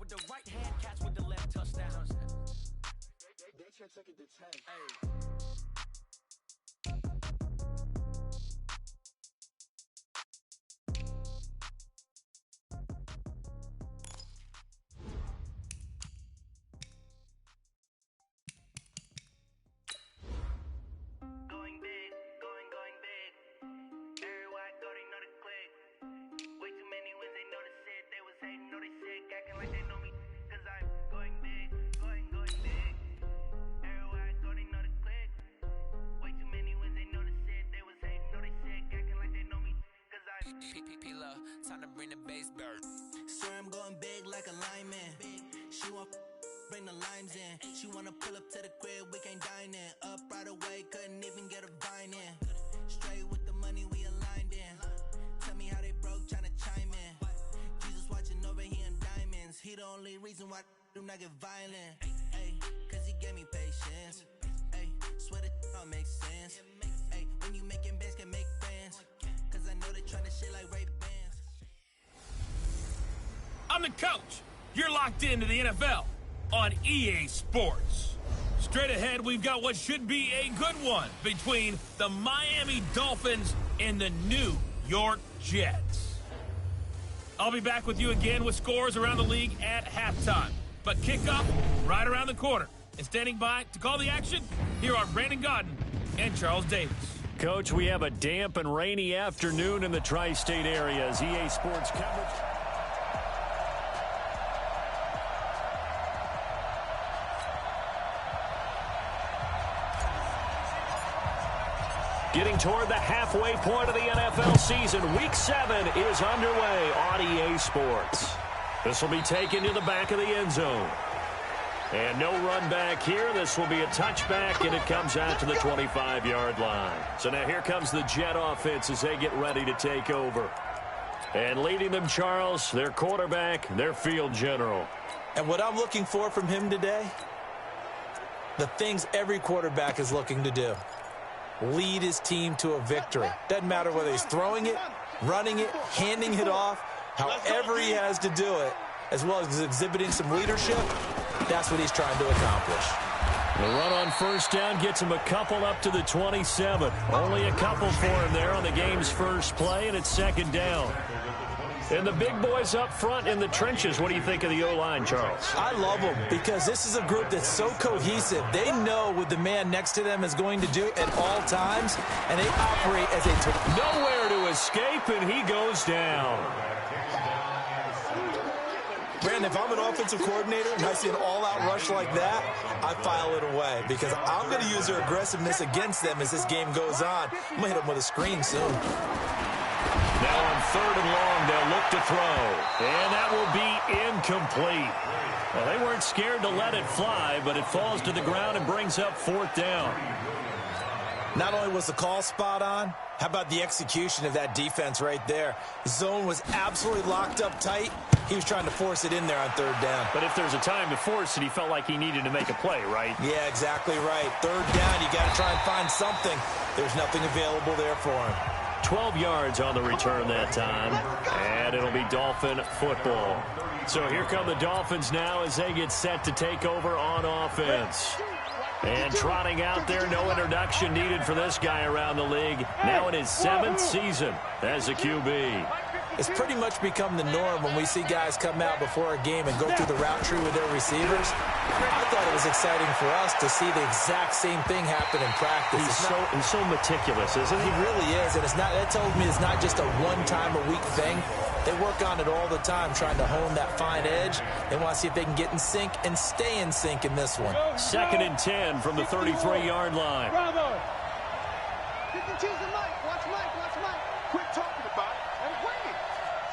with the right hand, catch with the left, touchdown. They can't take it to 10. Hey. Time to bring the bass bird. Sir, I'm going big like a lineman. She want bring the limes in. She wanna pull up to the crib, we can't dine in. Up right away, couldn't even get a vine in. Straight with the money we aligned in. Tell me how they broke, tryna chime in. Jesus watching over here in diamonds. He the only reason why do not get violent. Ay, cause he gave me patience. Ay, swear that all makes sense. Ay, when you making bands can make friends. Cause I know they tryna shit like Ray Bands. I'm the coach. You're locked into the NFL on EA Sports. Straight ahead, we've got what should be a good one between the Miami Dolphins and the New York Jets. I'll be back with you again with scores around the league at halftime. But kickoff right around the corner. And standing by to call the action, here are Brandon Godden and Charles Davis. Coach, we have a damp and rainy afternoon in the tri-state area as EA Sports coverage. Getting toward the halfway point of the NFL season, Week 7 is underway on EA Sports. This will be taken to the back of the end zone. And no run back here. This will be a touchback, and it comes out to the 25-yard line. So now here comes the Jet offense as they get ready to take over. And leading them, Charles, their quarterback, their field general. And what I'm looking for from him today, the things every quarterback is looking to do. Lead his team to a victory. Doesn't matter whether he's throwing it, running it, handing it off, however he has to do it, as well as exhibiting some leadership, that's what he's trying to accomplish. The run on first down gets him a couple up to the 27. Only a couple for him there on the game's first play, and it's second down. And the big boys up front in the trenches. What do you think of the O-line, Charles? I love them because this is a group that's so cohesive. They know what the man next to them is going to do at all times, and they operate as a team. Nowhere to escape, and he goes down. Brandon, if I'm an offensive coordinator and I see an all-out rush like that, I file it away because I'm going to use their aggressiveness against them as this game goes on. I'm going to hit them with a screen soon. Now on third and long, they'll look to throw. And that will be incomplete. Well, they weren't scared to let it fly, but it falls to the ground and brings up fourth down. Not only was the call spot on, how about the execution of that defense right there? The zone was absolutely locked up tight. He was trying to force it in there on third down. But if there's a time to force it, he felt like he needed to make a play, right? Yeah, exactly right. Third down, you got to try and find something. There's nothing available there for him. 12 yards on the return that time, and it'll be Dolphin football. So here come the Dolphins now as they get set to take over on offense. And trotting out there, no introduction needed for this guy around the league. Now in his 7th season as a QB. It's pretty much become the norm when we see guys come out before a game and go through the route tree with their receivers. I thought it was exciting for us to see the exact same thing happen in practice. He's so meticulous, isn't he? He really is, and that tells me it's not just a one-time-a-week thing. They work on it all the time, trying to hone that fine edge. They want to see if they can get in sync and stay in sync in this one. 2nd and 10 from the 33-yard line. Bravo! You can choose the mic. Watch Mike. Quit talking about it and wing it.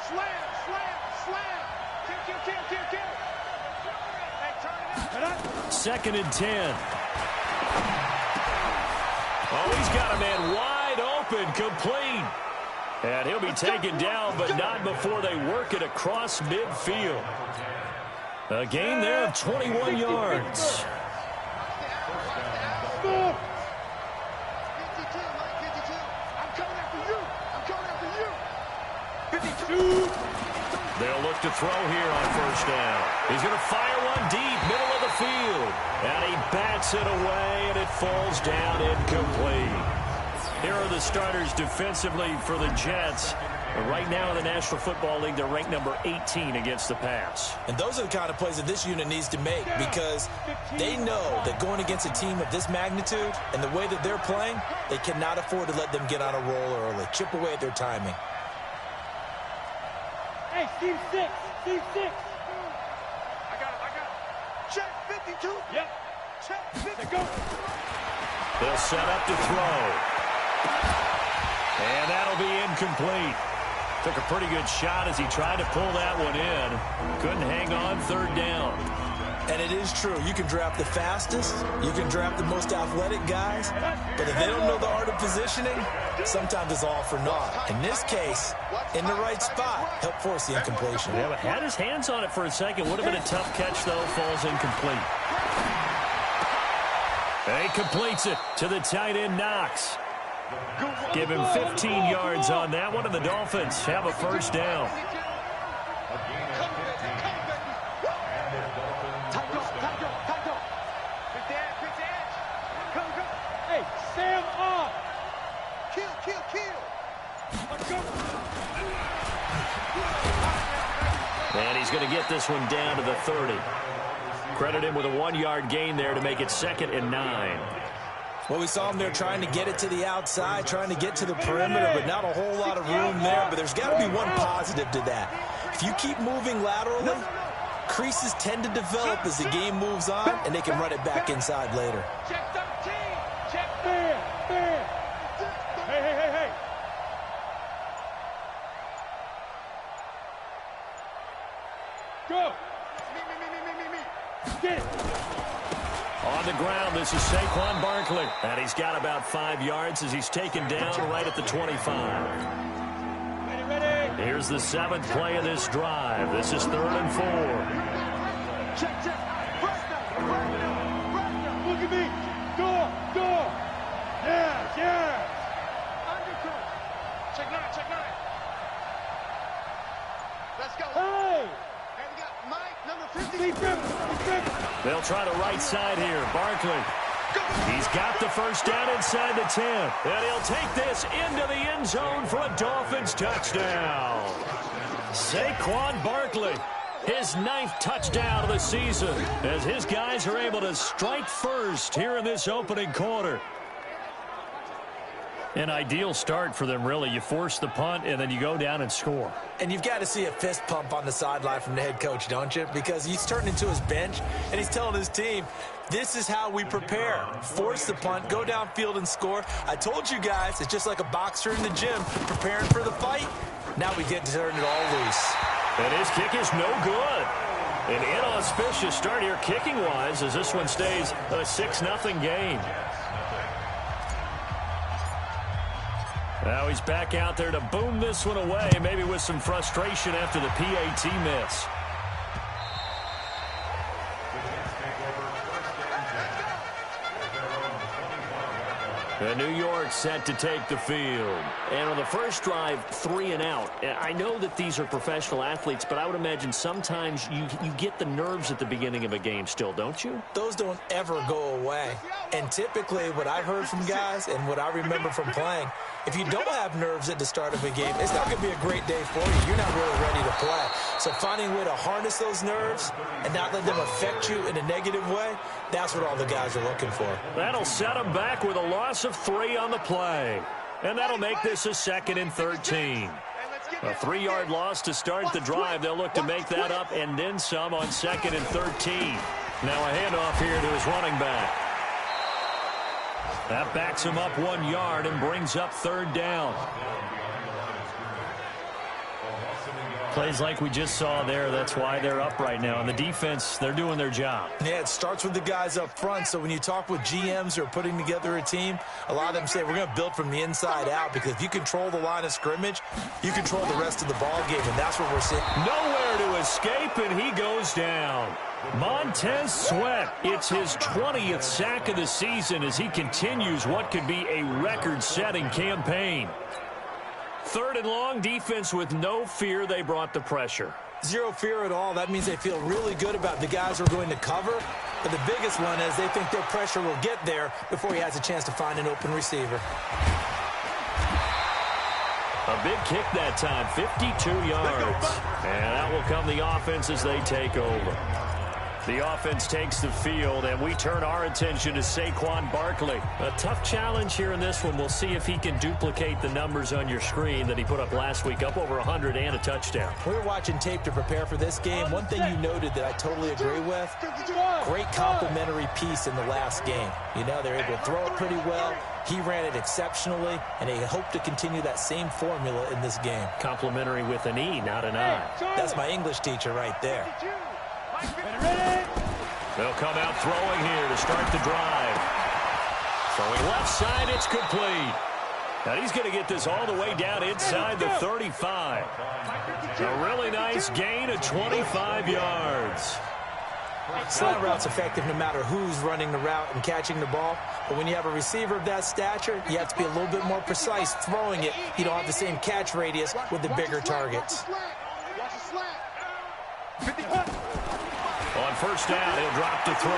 Slam. Kill. Hey, turn it up. 2nd and 10. Oh, he's got a man wide open, complete. And he'll be taken down, but not before they work it across midfield. A gain there of 21 yards. They'll look to throw here on first down. He's going to fire one deep, middle of the field. And he bats it away, and it falls down incomplete. Here are the starters defensively for the Jets. Right now in the National Football League, they're ranked number 18 against the pass. And those are the kind of plays that this unit needs to make, because they know that going against a team of this magnitude and the way that they're playing, they cannot afford to let them get on a roll early. Chip away at their timing. Hey, Steve 6. Steve 6. I got it. Check 52. Yep. Check 50. Go. They'll set up to throw. And that'll be incomplete. Took a pretty good shot as he tried to pull that one in. Couldn't hang on, third down. And it is true. You can draft the fastest. You can draft the most athletic guys. But if they don't know the art of positioning, sometimes it's all for naught. In this case, in the right spot, help force the incompletion. Yeah, but had his hands on it for a second. Would have been a tough catch, though. Falls incomplete. And he completes it to the tight end, Knox. Give him 15 yards on that one, and the Dolphins have a first down. Hey, Sam off. Kill. Let's go. And he's going to get this one down to the 30. Credit him with a 1-yard gain there to make it 2nd and 9. Well, we saw him there trying to get it to the outside, trying to get to the perimeter, but not a whole lot of room there. But there's got to be one positive to that. If you keep moving laterally, creases tend to develop as the game moves on, and they can run it back inside later. Check 13. Check fair. Hey. Go. Me. Get it. On the ground, this is Saquon Barkley. And he's got about 5 yards as he's taken down right at the 25. Ready. Here's the 7th play of this drive. This is 3rd and 4. Check. Right now. Look at me. Door. Yes. Undercut. Check 9. Let's go. Hey. And we got Mike, number 50. They'll try the right side here. Barkley. He's got the first down inside the 10. And he'll take this into the end zone for a Dolphins touchdown. Saquon Barkley, his 9th touchdown of the season, as his guys are able to strike first here in this opening quarter. An ideal start for them, really. You force the punt, and then you go down and score. And you've got to see a fist pump on the sideline from the head coach, don't you? Because he's turned into his bench, and he's telling his team, this is how we prepare. Force the punt, go downfield and score. I told you guys, it's just like a boxer in the gym preparing for the fight. Now we get to turn it all loose. And his kick is no good. An inauspicious start here kicking-wise as this one stays a 6-0 game. Now he's back out there to boom this one away, maybe with some frustration after the PAT miss. And New York set to take the field. And on the first drive, 3 and out. I know that these are professional athletes, but I would imagine sometimes you get the nerves at the beginning of a game still, don't you? Those don't ever go away. And typically what I've heard from guys and what I remember from playing, if you don't have nerves at the start of a game, it's not going to be a great day for you. You're not really ready to play. So finding a way to harness those nerves and not let them affect you in a negative way, that's what all the guys are looking for. That'll set them back with a loss of 3 on the play. And that'll make this a 2nd and 13. A 3-yard loss to start the drive. They'll look to make that up and then some on 2nd and 13. Now a handoff here to his running back. That backs him up 1 yard and brings up 3rd down. Plays like we just saw there, that's why they're up right now. And the defense, they're doing their job. Yeah, it starts with the guys up front. So when you talk with GMs who are putting together a team, a lot of them say we're going to build from the inside out, because if you control the line of scrimmage, you control the rest of the ball game, and that's what we're seeing. Nowhere to escape, and he goes down. Montez Sweat, it's his 20th sack of the season as he continues what could be a record-setting campaign. 3rd and long, defense with no fear. They brought the pressure. Zero fear at all. That means they feel really good about the guys who are going to cover. But the biggest one is they think their pressure will get there before he has a chance to find an open receiver. A big kick that time, 52 yards. And out will come the offense as they take over. The offense takes the field, and we turn our attention to Saquon Barkley. A tough challenge here in this one. We'll see if he can duplicate the numbers on your screen that he put up last week, up over 100 and a touchdown. We were watching tape to prepare for this game. One thing you noted that I totally agree with, great complimentary piece in the last game. You know, they're able to throw it pretty well. He ran it exceptionally, and they hope to continue that same formula in this game. Complimentary with an E, not an I. That's my English teacher right there. They'll come out throwing here to start the drive. Throwing left side, it's complete. And he's going to get this all the way down inside the 35. A really nice gain of 25 yards. Slant route's effective no matter who's running the route and catching the ball. But when you have a receiver of that stature, you have to be a little bit more precise throwing it. You don't have the same catch radius with the bigger targets. On first down, he'll drop to throw.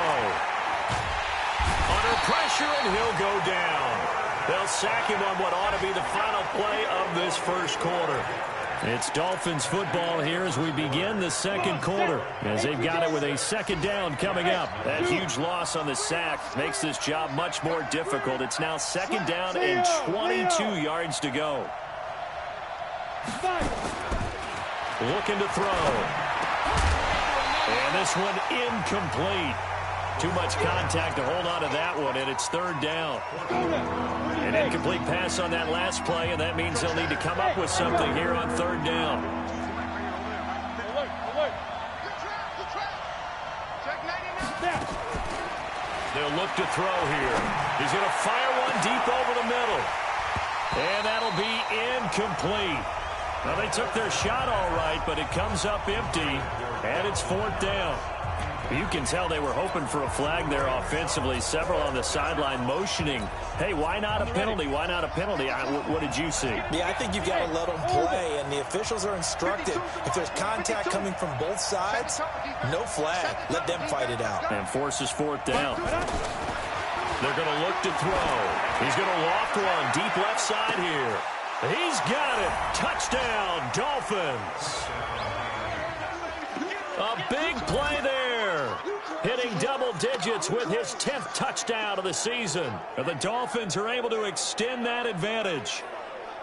Under pressure, and he'll go down. They'll sack him on what ought to be the final play of this first quarter. It's Dolphins football here as we begin the second quarter, as they've got it with a second down coming up. That huge loss on the sack makes this job much more difficult. It's now second down and 22 yards to go. Looking to throw. And this one incomplete. Too much contact to hold on to that one, and it's third down. An incomplete pass on that last play, and that means they'll need to come up with something here on third down. They'll look to throw here. He's going to fire one deep over the middle. And that'll be incomplete. Well, they took their shot all right, but it comes up empty, and it's fourth down. You can tell they were hoping for a flag there offensively. Several on the sideline motioning, hey, why not a penalty? Why not a penalty? What did you see? Yeah, I think you've got to let them play, and the officials are instructed. If there's contact coming from both sides, no flag. Let them fight it out. And forces fourth down. They're going to look to throw. He's going to loft one deep left side here. He's got it. Touchdown, Dolphins. A big play there. Hitting double digits with his 10th touchdown of the season. And the Dolphins are able to extend that advantage.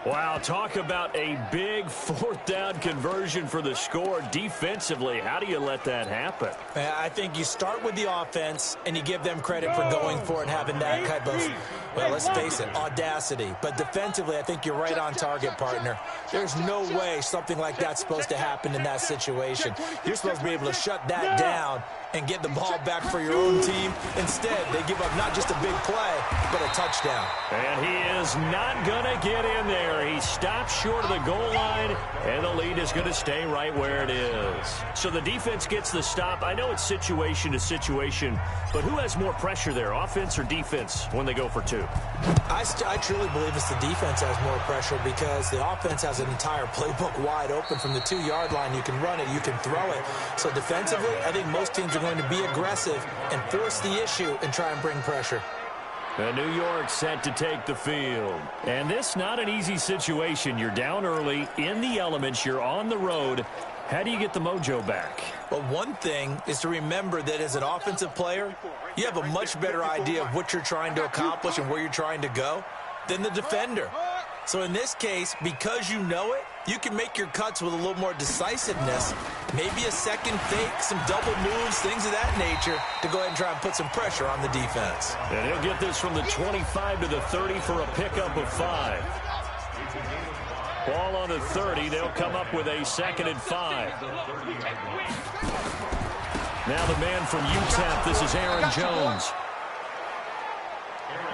Wow, talk about a big fourth down conversion for the score defensively. How do you let that happen? I think you start with the offense and you give them credit for going for it and having that type of, well, let's face it, audacity. But defensively, I think you're right on target, partner. There's no way something like that's supposed to happen in that situation. You're supposed to be able to shut that down and get the ball back for your own team. Instead, they give up not just a big play, but a touchdown. And he is not going to get in there. He stops short of the goal line, and the lead is going to stay right where it is. So the defense gets the stop. I know it's situation to situation, but who has more pressure there, offense or defense, when they go for two? I truly believe it's the defense has more pressure because the offense has an entire playbook wide open from the 2-yard line. You can run it, you can throw it. So defensively, I think most teams are going to be aggressive and force the issue and try and bring pressure. And New York set to take the field. And this not an easy situation. You're down early, in the elements, you're on the road. How do you get the mojo back? Well, one thing is to remember that as an offensive player, you have a much better idea of what you're trying to accomplish and where you're trying to go than the defender. So in this case, because you know it, you can make your cuts with a little more decisiveness, maybe a second fake, some double moves, things of that nature, to go ahead and try and put some pressure on the defense. And he'll get this from the 25 to the 30 for a pickup of 5. Ball on the 30. They'll come up with a 2nd and 5. Now the man from UTEP, this is Aaron Jones.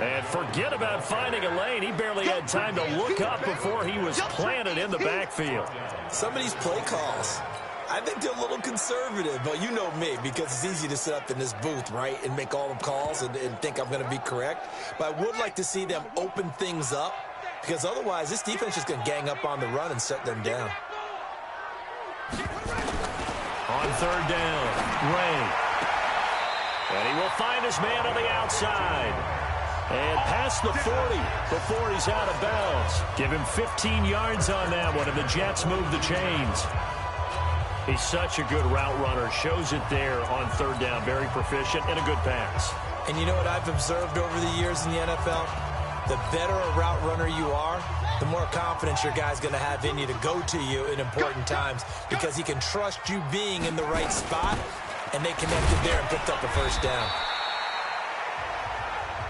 And forget about finding a lane. He barely had time to look up before he was planted in the backfield. Some of these play calls, I think they're a little conservative, but you know me, because it's easy to sit up in this booth, right, and make all the calls and think I'm going to be correct. But I would like to see them open things up, because otherwise this defense is going to gang up on the run and set them down. On third down, Ray. And he will find his man on the outside. And past the 40 before he's out of bounds. Give him 15 yards on that one, and the Jets move the chains. He's such a good route runner. Shows it there on third down. Very proficient and a good pass. And you know what I've observed over the years in the NFL? The better a route runner you are, the more confidence your guy's going to have in you to go to you in important times because he can trust you being in the right spot, and they connected there and picked up a first down.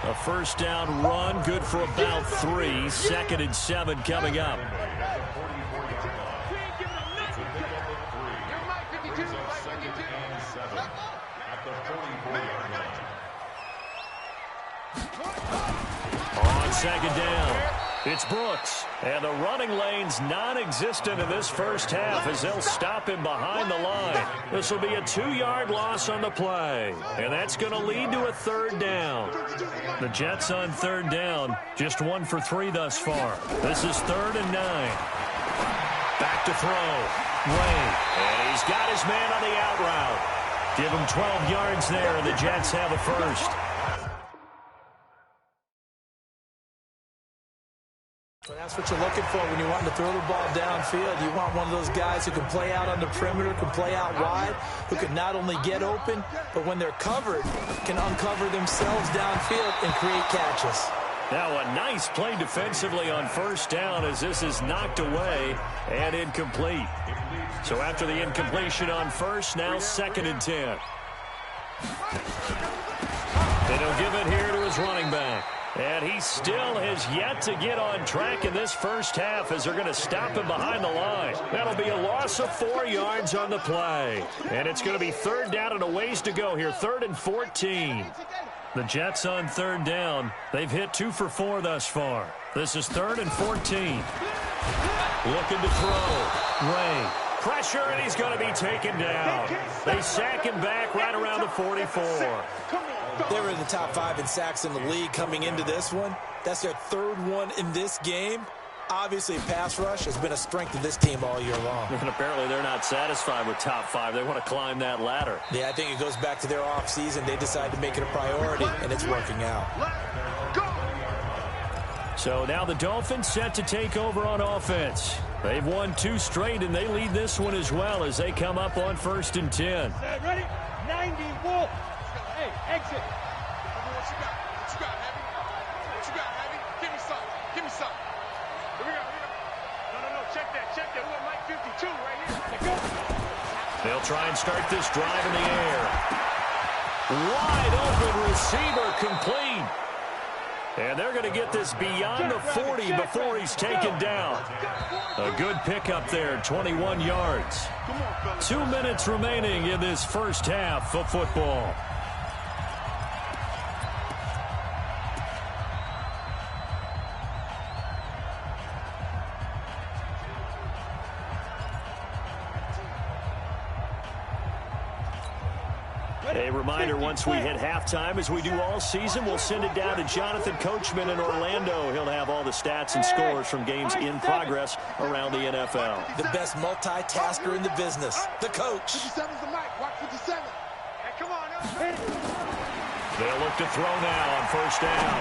A first down run, good for about 3. 2nd and 7 coming up. On second down, it's Brooks. And the running lane's non-existent in this first half as they'll stop him behind the line. This will be a 2-yard loss on the play. And that's going to lead to a third down. The Jets on third down, just 1 for 3 thus far. This is 3rd and 9. Back to throw. Ray. And he's got his man on the out route. Give him 12 yards there, and the Jets have a first. Well, that's what you're looking for when you're wanting to throw the ball downfield. You want one of those guys who can play out on the perimeter, can play out wide, who can not only get open, but when they're covered, can uncover themselves downfield and create catches. Now a nice play defensively on first down as this is knocked away and incomplete. So after the incompletion on first, now 2nd and 10. And he'll give it here to his running back. And he still has yet to get on track in this first half as they're going to stop him behind the line. That'll be a loss of 4 yards on the play. And it's going to be third down and a ways to go here, 3rd and 14. The Jets on third down. They've hit 2 for 4 thus far. This is 3rd and 14. Looking to throw. Ray. Pressure, and he's going to be taken down. They sack him back right around the 44. They were in the top 5 in sacks in the league coming into this one. That's their 3rd one in this game. Obviously, pass rush has been a strength of this team all year long. And apparently they're not satisfied with top 5. They want to climb that ladder. Yeah, I think it goes back to their offseason. They decided to make it a priority, and it's working out. So now the Dolphins set to take over on offense. They've won 2 straight, and they lead this one as well as they come up on 1st and 10. Ready? 90 Wolf. Hey, exit. What you got? What you got, Heavy? What you got, Heavy? Give me some. Give me some. Here we go. No. Check that. We want Mike 52 right here. Let's go. They'll try and start this drive in the air. Wide open receiver complete. And they're going to get this beyond the 40 before he's taken down. A good pickup there, 21 yards. 2 minutes remaining in this first half of football. A reminder, once we hit halftime, as we do all season, we'll send it down to Jonathan Coachman in Orlando. He'll have all the stats and scores from games in progress around the NFL. The best multitasker in the business, the coach. 57's the mic. Watch 57. Hey, come on. They'll look to throw now on first down.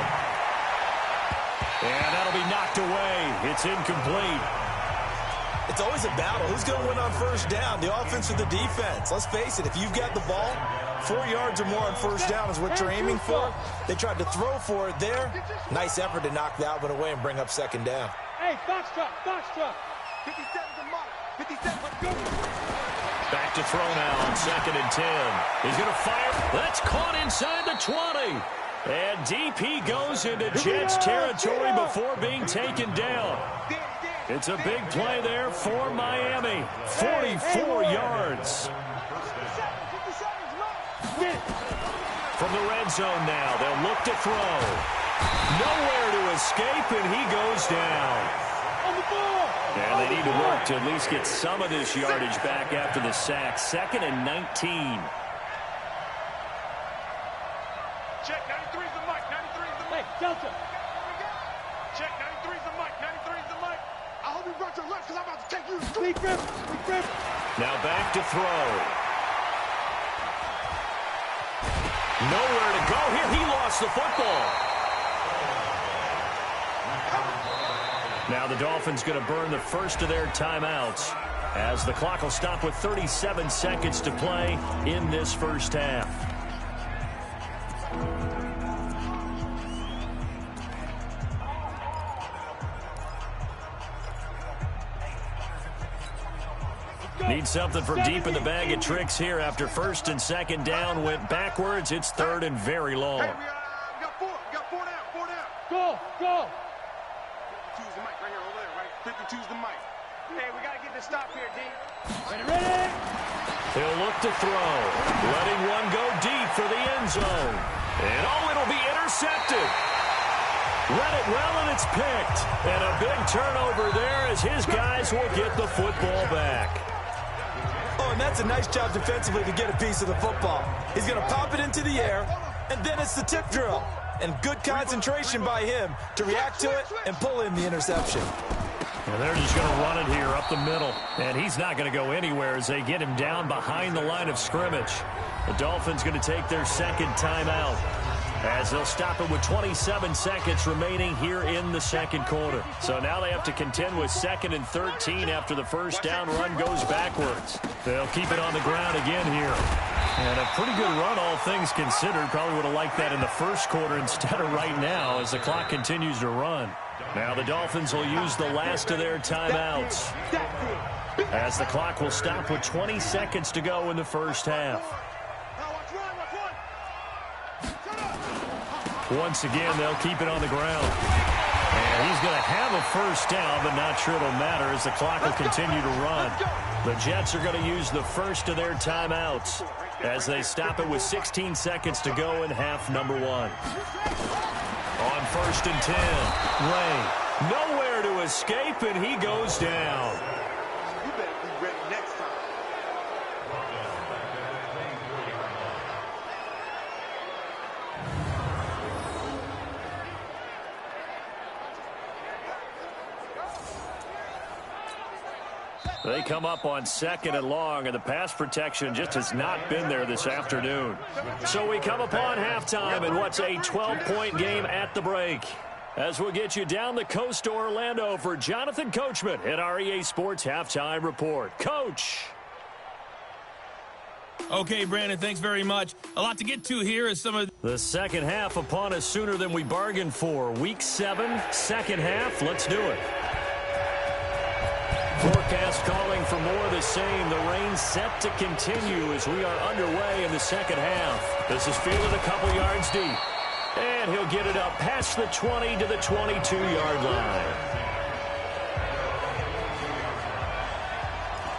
And that'll be knocked away. It's incomplete. It's always a battle. Who's going to win on first down, the offense or the defense? Let's face it, if you've got the ball, 4 yards or more on first down is what you're aiming for. They tried to throw for it there. Nice effort to knock that one away and bring up second down. Hey, box truck. 57's the mark. 57, let's go. Back to throw now on 2nd and 10. He's going to fire. That's caught inside the 20. And DP goes into Jets territory before being taken down. It's a big play there for Miami. 44 yards. From the red zone now, they'll look to throw. Nowhere to escape, and he goes down. And they need to work to at least get some of this yardage back after the sack. 2nd and 19. Check, 93's the mic. 93's the mic. Hey, Delta. Check, 93's the mic. 93's the mic. I hope you brought your lunch because I'm about to take you. Big grip. Now back to throw. Nowhere to go here. He lost the football. Now the Dolphins going to burn the first of their timeouts as the clock will stop with 37 seconds to play in this first half. Need something from deep in the bag of tricks here after first and second down went backwards. It's third and very long. Hey, we got four down. Go. 52's the mic right here, over there, right? 52's the mic. Hey, we got to get the stop here, D. Ready? He'll look to throw. Letting one go deep for the end zone. And it'll be intercepted. Read it well, and it's picked. And a big turnover there as his guys will get the football back. Oh, and that's a nice job defensively to get a piece of the football. He's going to pop it into the air, and then it's the tip drill. And good concentration by him to react to it and pull in the interception. And they're just going to run it here up the middle. And he's not going to go anywhere as they get him down behind the line of scrimmage. The Dolphins going to take their second timeout as they'll stop it with 27 seconds remaining here in the second quarter. So now they have to contend with 2nd and 13 after the first down run goes backwards. They'll keep it on the ground again here. And a pretty good run, all things considered. Probably would have liked that in the first quarter instead of right now as the clock continues to run. Now the Dolphins will use the last of their timeouts as the clock will stop with 20 seconds to go in the first half. Once again, they'll keep it on the ground. And he's going to have a first down, but not sure it'll matter as the clock will continue to run. The Jets are going to use the first of their timeouts as they stop it with 16 seconds to go in half number 1. On 1st and 10, Ray nowhere to escape, and he goes down. You better be ready next time. They come up on 2nd and long, and the pass protection just has not been there this afternoon. So we come upon halftime in what's a 12-point game at the break. As we'll get you down the coast to Orlando for Jonathan Coachman at our EA Sports Halftime Report. Coach! Okay, Brandon, thanks very much. A lot to get to here is some of the second half upon us sooner than we bargained for. Week 7, second half. Let's do it. Forecast calling for more of the same. The rain set to continue as we are underway in the second half. This is fielded a couple yards deep. And he'll get it up past the 20 to the 22-yard line.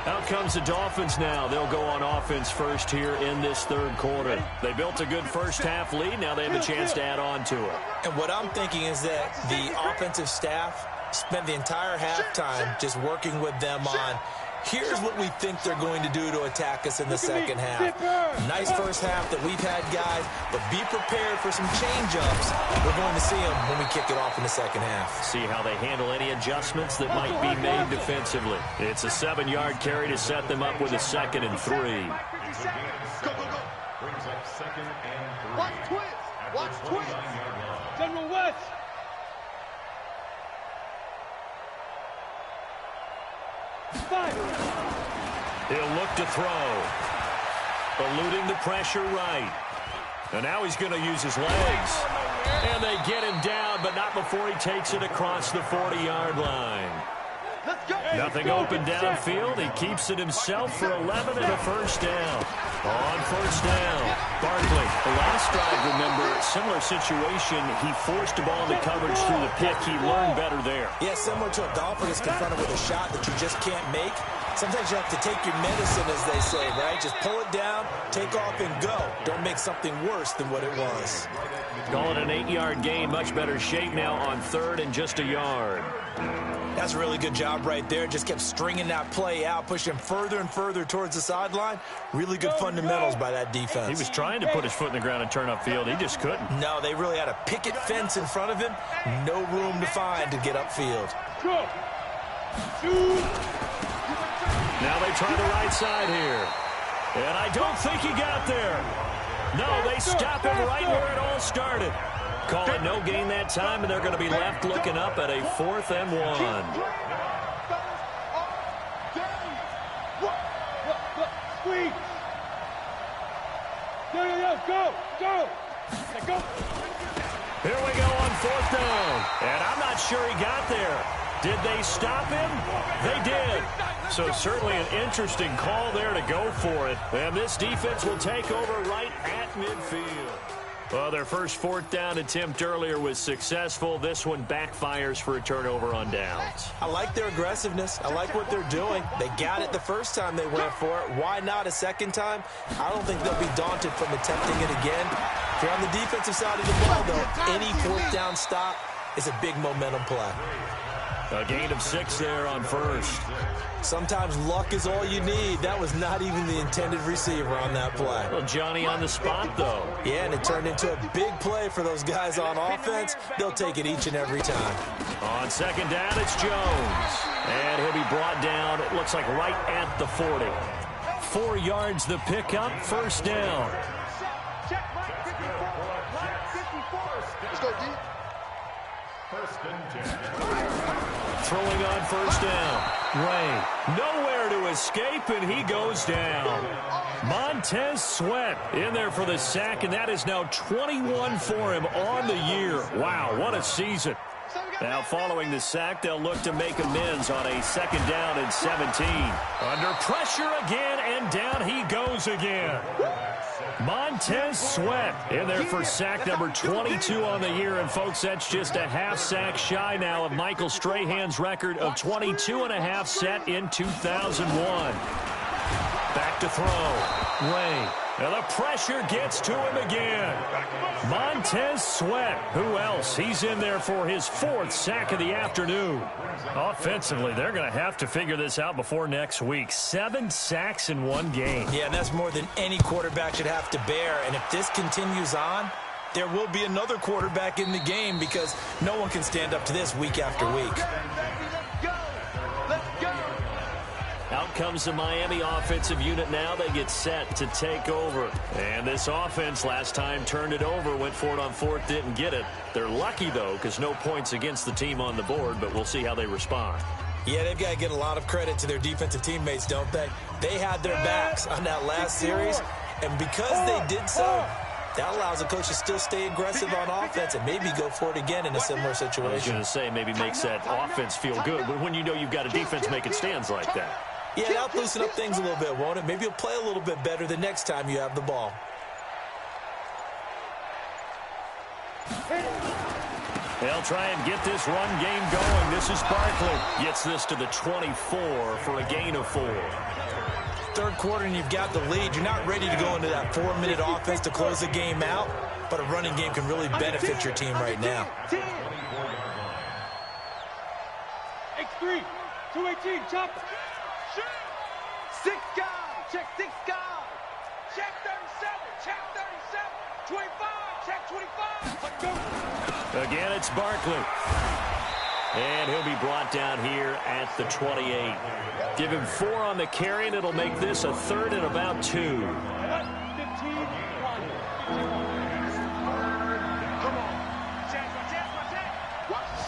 Out comes the Dolphins now. They'll go on offense first here in this third quarter. They built a good first half lead. Now they have a chance to add on to it. And what I'm thinking is that the offensive staff spent the entire halftime just working with them on here's what we think they're going to do to attack us in the second half. Nice first half that we've had, guys, but be prepared for some change-ups. We're going to see them when we kick it off in the second half. See how they handle any adjustments that might be made defensively. It's a 7-yard carry to set them up with a 2nd and 3. Go. Watch twins. General West. He'll look to throw. Eluding the pressure right. And now he's going to use his legs. And they get him down, but not before he takes it across the 40-yard line. Nothing open downfield. He keeps it himself for 11 and a first down. On first down, Barkley. The last drive, remember, similar situation. He forced a ball into coverage through the pick. He learned better there. Yeah, similar to a golfer that's confronted with a shot that you just can't make. Sometimes you have to take your medicine, as they say, right? Just pull it down, take off, and go. Don't make something worse than what it was. Call it an 8-yard gain. Much better shape now on 3rd and just a yard. That's a really good job right there. Just kept stringing that play out, pushing further and further towards the sideline. Really good fundamentals by that defense. He was trying to put his foot in the ground and turn upfield. He just couldn't. No, they really had a picket fence in front of him. No room to find to get upfield. Now they try the right side here. And I don't think he got there. No, they stop him right where it all started. Call it no gain that time, and they're going to be left looking up at a 4th and 1. Squeeze. Go. Go. Here we go on 4th down. And I'm not sure he got there. Did they stop him? They did. So certainly an interesting call there to go for it. And this defense will take over right at midfield. Well, their first 4th down attempt earlier was successful. This one backfires for a turnover on downs. I like their aggressiveness. I like what they're doing. They got it the first time they went for it. Why not a second time? I don't think they'll be daunted from attempting it again. If you're on the defensive side of the ball, though, any 4th down stop is a big momentum play. A gain of 6 there on 1st. Sometimes luck is all you need. That was not even the intended receiver on that play. Well, Johnny on the spot, though. Yeah, and it turned into a big play for those guys on offense. They'll take it each and every time. On 2nd down, it's Jones. And he'll be brought down, it looks like right at the 40. 4 yards the pickup, 1st down. Let's go, D. Throwing on 1st down. Ray, nowhere to escape, and he goes down. Montez Sweat in there for the sack, and that is now 21 for him on the year. Wow, what a season. Now, following the sack, they'll look to make amends on a 2nd down and 17. Under pressure again, and down he goes again. Montez Sweat in there for sack number 22 on the year. And, folks, that's just a half sack shy now of Michael Strahan's record of 22.5 set in 2001. Back to throw. Ray. And the pressure gets to him again. Montez Sweat. Who else? He's in there for his 4th sack of the afternoon. Offensively, they're going to have to figure this out before next week. 7 sacks in 1 game. Yeah, and that's more than any quarterback should have to bear. And if this continues on, there will be another quarterback in the game because no one can stand up to this week after week. Out comes the Miami offensive unit now. They get set to take over. And this offense last time turned it over, went for it on 4th, didn't get it. They're lucky, though, because no points against the team on the board, but we'll see how they respond. Yeah, they've got to get a lot of credit to their defensive teammates, don't they? They had their backs on that last series, and because they did so, that allows the coach to still stay aggressive on offense and maybe go for it again in a similar situation. I was going to say maybe makes that offense feel good, but when you know you've got a defense making stands like that. Yeah, that'll loosen up things a little bit, won't it? Maybe you'll play a little bit better the next time you have the ball. They'll try and get this run game going. This is Barkley. Gets this to the 24 for a gain of 4. 3rd quarter and you've got the lead. You're not ready to go into that 4-minute offense to close the game out, but a running game can really benefit your team right now. X3, 218, chop. 6 guys, check 6 guys. Check 37, 25, check 25. Let's go. Again, it's Barkley. And he'll be brought down here at the 28. Give him 4 on the carry, and it'll make this a 3rd and about 2. 15, 1. Come on. Check. Watch the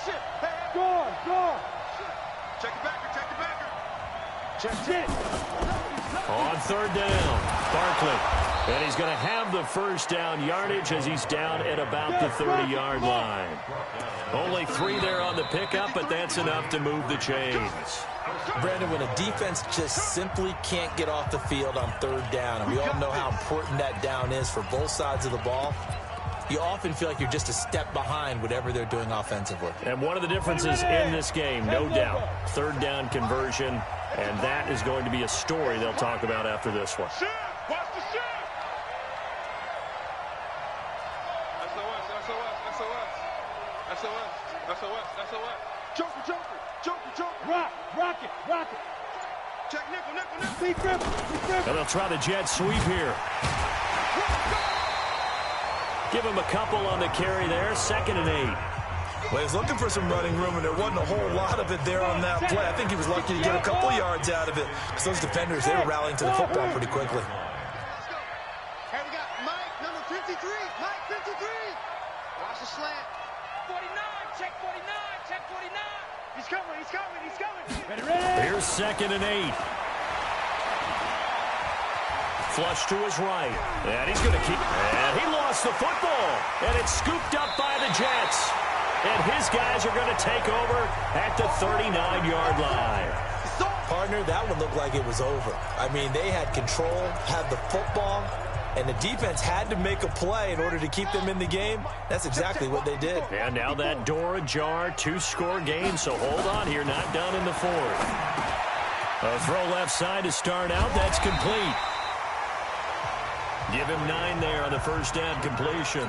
ship. Hey. Go. Check the backer. Check it. On 3rd down, Barkley. And he's going to have the 1st down yardage as he's down at about the 30-yard line. Only 3 there on the pickup, but that's enough to move the chains. Brandon, when a defense just simply can't get off the field on 3rd down, and we all know how important that down is for both sides of the ball, you often feel like you're just a step behind whatever they're doing offensively. And one of the differences in this game, no doubt, 3rd down conversion, and that is going to be a story they'll talk about after this one. Watch the ship. SOS. Joker. Rock it. Check nickel. Big grip. And they'll try the jet sweep here. Give him a couple on the carry there, 2nd and 8. Well, he was looking for some running room, and there wasn't a whole lot of it there on that play. I think he was lucky to get a couple yards out of it. Because those defenders, they were rallying to the football pretty quickly. Here we go. 53. Mike, 53. Watch the slant. 49, check 49, check 49. He's coming, he's coming, he's coming. Ready, ready. Here's 2nd and 8. Flush to his right. And he's going to keep. And he lost the football. And it's scooped up by the Jets. And his guys are going to take over at the 39-yard line. Partner, that one looked like it was over. I mean, they had control, had the football, and the defense had to make a play in order to keep them in the game. That's exactly what they did. And now that door ajar, 2-score game, so hold on here, not done in the 4th. A throw left side to start out, that's complete. Give him 9 there on the first down completion.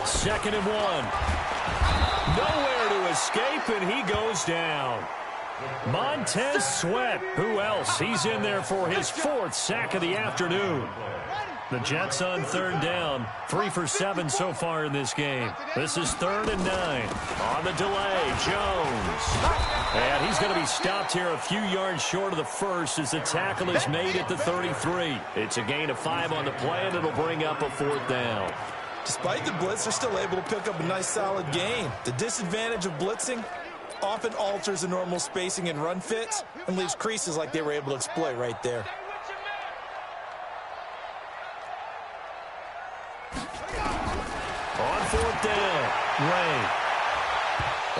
Second and 1. Nowhere to escape, and he goes down. Montez Sweat. Who else? He's in there for his 4th sack of the afternoon. The Jets on 3rd down. 3 for 7 so far in this game. This is 3rd and 9. On the delay, Jones. And he's going to be stopped here a few yards short of the first as the tackle is made at the 33. It's a gain of 5 on the play, and it'll bring up a 4th down. Despite the blitz, they're still able to pick up a nice, solid gain. The disadvantage of blitzing often alters the normal spacing and run fits and leaves creases like they were able to exploit right there. On 4th down, Ray.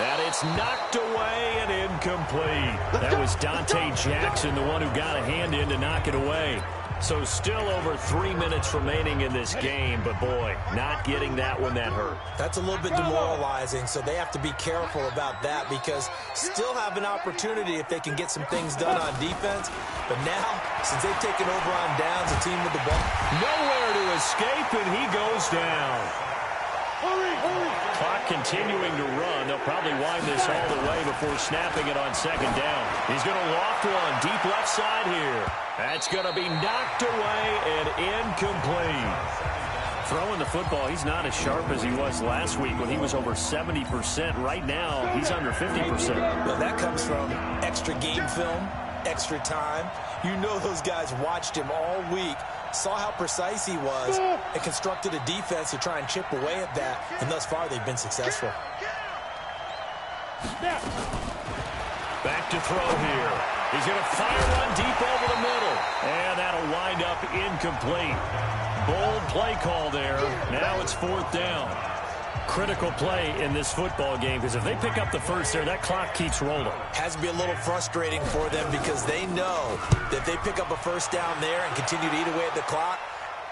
And it's knocked away and incomplete. That was Dante Jackson, the one who got a hand in to knock it away. So still over 3 minutes remaining in this game, but boy, not getting that one that hurt. That's a little bit demoralizing, so they have to be careful about that because still have an opportunity if they can get some things done on defense. But now, since they've taken over on downs, the team with the ball. Nowhere to escape, and he goes down. Clock continuing to run. They'll probably wind this all the way before snapping it on 2nd down. He's going to loft one deep left side here. That's going to be knocked away and incomplete. Throwing the football, he's not as sharp as he was last week when he was over 70%. Right now, he's under 50%. Well, that comes from extra game film, extra time. You know those guys watched him all week, saw how precise he was, and constructed a defense to try and chip away at that. And thus far, they've been successful. Back to throw here. He's going to fire one deep over the middle. And that'll wind up incomplete. Bold play call there. Now it's 4th down. Critical play in this football game because if they pick up the first there, that clock keeps rolling. Has to be a little frustrating for them because they know that if they pick up a first down there and continue to eat away at the clock,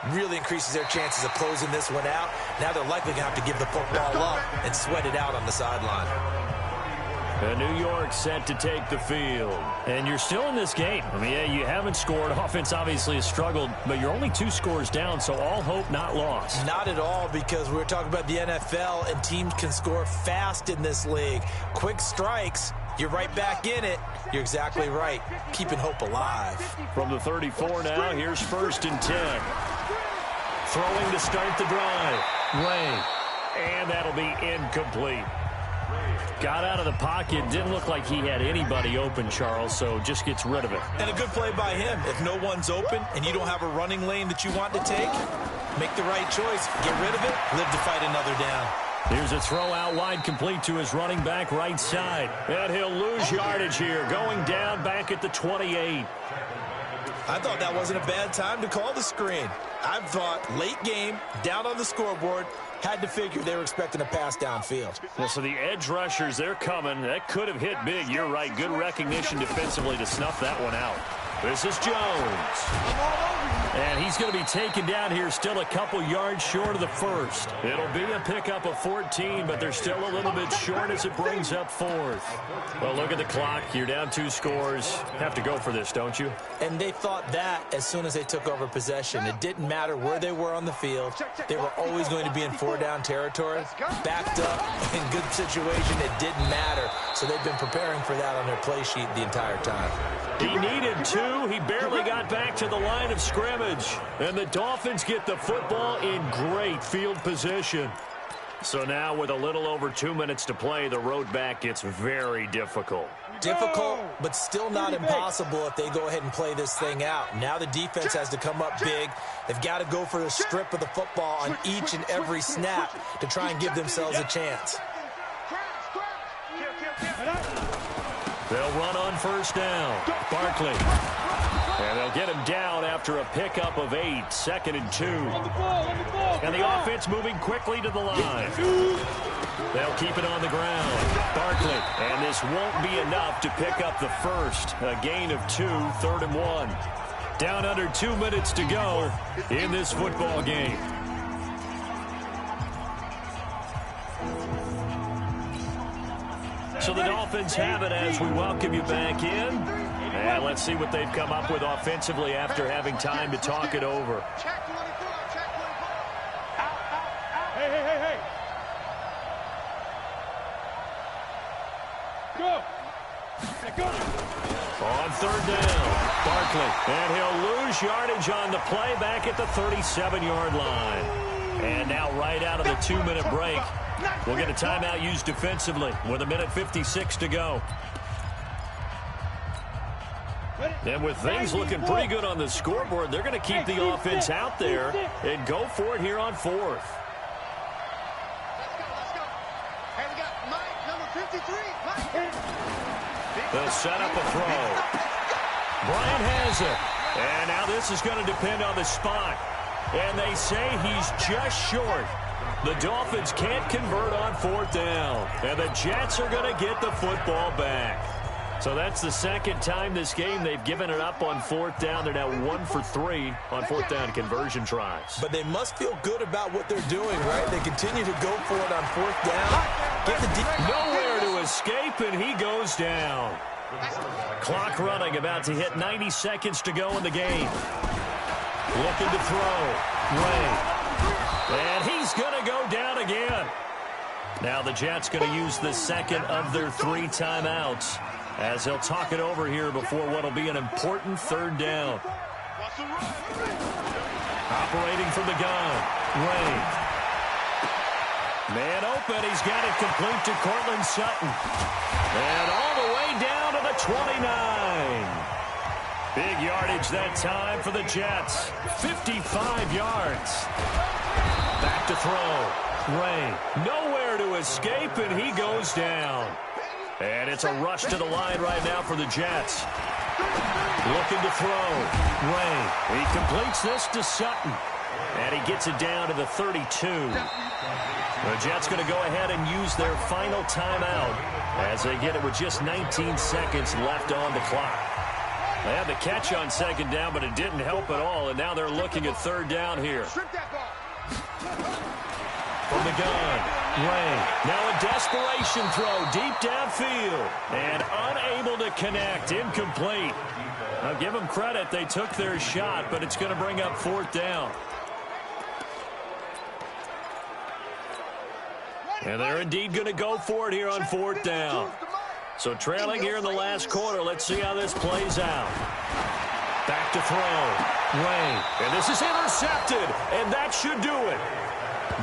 really increases their chances of closing this one out. Now they're likely going to have to give the football up and sweat it out on the sideline. And New York set to take the field. And you're still in this game. I mean, yeah, you haven't scored. Offense obviously has struggled, but you're only 2 scores down, so all hope not lost. Not at all, because we were talking about the NFL, and teams can score fast in this league. Quick strikes, you're right back in it. You're exactly right. Keeping hope alive. From the 34 now, here's 1st and 10. Throwing to start the drive. Ray. And that'll be incomplete. Got out of the pocket. Didn't look like he had anybody open, Charles, so just gets rid of it. And a good play by him. If no one's open and you don't have a running lane that you want to take, make the right choice. Get rid of it. Live to fight another down. Here's a throw out wide complete to his running back right side. And he'll lose yardage here. Going down back at the 28. I thought that wasn't a bad time to call the screen. I thought late game, down on the scoreboard, had to figure they were expecting a pass downfield. Well, so the edge rushers, they're coming. That could have hit big. You're right. Good recognition defensively to snuff that one out. This is Jones. And he's going to be taken down here still a couple yards short of the first. It'll be a pickup of 14, but they're still a little bit short as it brings up 4th. Well, look at the clock. You're down 2 scores. Have to go for this, don't you? And they thought that as soon as they took over possession. It didn't matter where they were on the field. They were always going to be in 4-down territory. Backed up, in good situation, it didn't matter. So they've been preparing for that on their play sheet the entire time. He needed 2. He barely got back to the line of scrimmage. And the Dolphins get the football in great field position. So now with a little over 2 minutes to play, the road back gets very difficult. Difficult, but still not impossible if they go ahead and play this thing out. Now the defense has to come up big. They've got to go for the strip of the football on each and every snap to try and give themselves a chance. They'll run on first down. Barkley. And they'll get him down after a pickup of 8, 2nd and 2. And the offense moving quickly to the line. They'll keep it on the ground. Barkley. And this won't be enough to pick up the first. A gain of 2, 3rd and 1. Down under 2 minutes to go in this football game. So the Dolphins have it as we welcome you back in. And let's see what they've come up with offensively after having time to talk it over. Hey. Go. On 3rd down, Barkley. And he'll lose yardage on the play back at the 37-yard line. And now right out of the 2-minute break, we'll get a timeout used defensively with 1:56 to go. And with things looking pretty good on the scoreboard, they're going to keep the offense out there and go for it here on 4th. Let's go. Hey, we got Mike, number 53. Mike. They'll set up a throw. Bryant has it. And now this is going to depend on the spot. And they say he's just short. The Dolphins can't convert on 4th down. And the Jets are going to get the football back. So that's the second time this game they've given it up on 4th down. They're now 1 for 3 on 4th down conversion tries. But they must feel good about what they're doing, right? They continue to go for it on 4th down. Get the nowhere to escape, and he goes down. Clock running, about to hit 90 seconds to go in the game. Looking to throw. Ray. And he's going to go down again. Now the Jets going to use the second of their 3 timeouts as they'll talk it over here before what will be an important 3rd down. Operating from the gun. Ray. Man open. He's got it complete to Cortland Sutton. And all the way down to the 29. Big yardage that time for the Jets. 55 yards. Back to throw. Ray. Nowhere to escape, and he goes down. And it's a rush to the line right now for the Jets. Looking to throw. Ray. He completes this to Sutton. And he gets it down to the 32. The Jets going to go ahead and use their final timeout as they get it with just 19 seconds left on the clock. They had the catch on 2nd down, but it didn't help at all, and now they're looking at 3rd down here. From the gun, Ray. Now a desperation throw deep downfield, and unable to connect, incomplete. Now give them credit, they took their shot, but it's going to bring up 4th down. And they're indeed going to go for it here on 4th down. So trailing here in the last quarter, let's see how this plays out. Back to throw. Ray. And this is intercepted, and that should do it.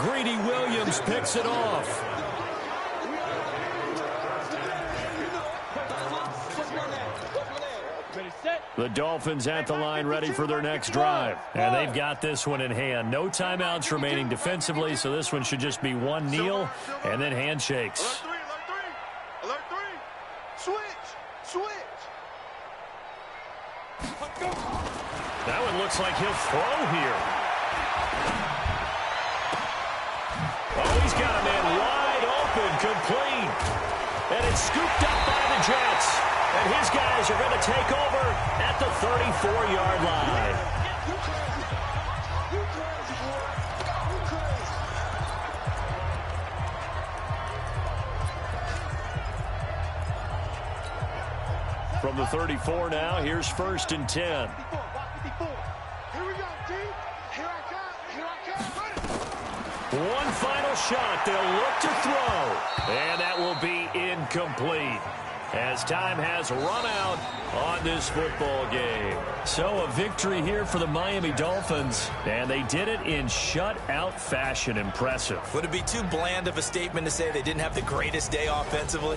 Greedy Williams picks it off. The Dolphins at the line ready for their next drive. And they've got this one in hand. No timeouts remaining defensively, so this one should just be one kneel and then handshakes. Alert 3. Switch. That one looks like he'll throw here. Oh, he's got a man wide open, complete. And it's scooped up by the Jets. And his guys are going to take over at the 34-yard line. From the 34 now, here's 1st and 10. Here we go, D. Here I come. One final shot. They'll look to throw. And that will be incomplete, as time has run out on this football game. So a victory here for the Miami Dolphins, and they did it in shutout fashion. Impressive. Would it be too bland of a statement to say they didn't have the greatest day offensively?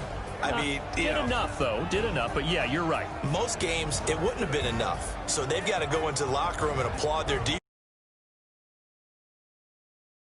I mean, did enough, though. Did enough, but yeah, you're right. Most games, it wouldn't have been enough. So they've got to go into the locker room and applaud their defense.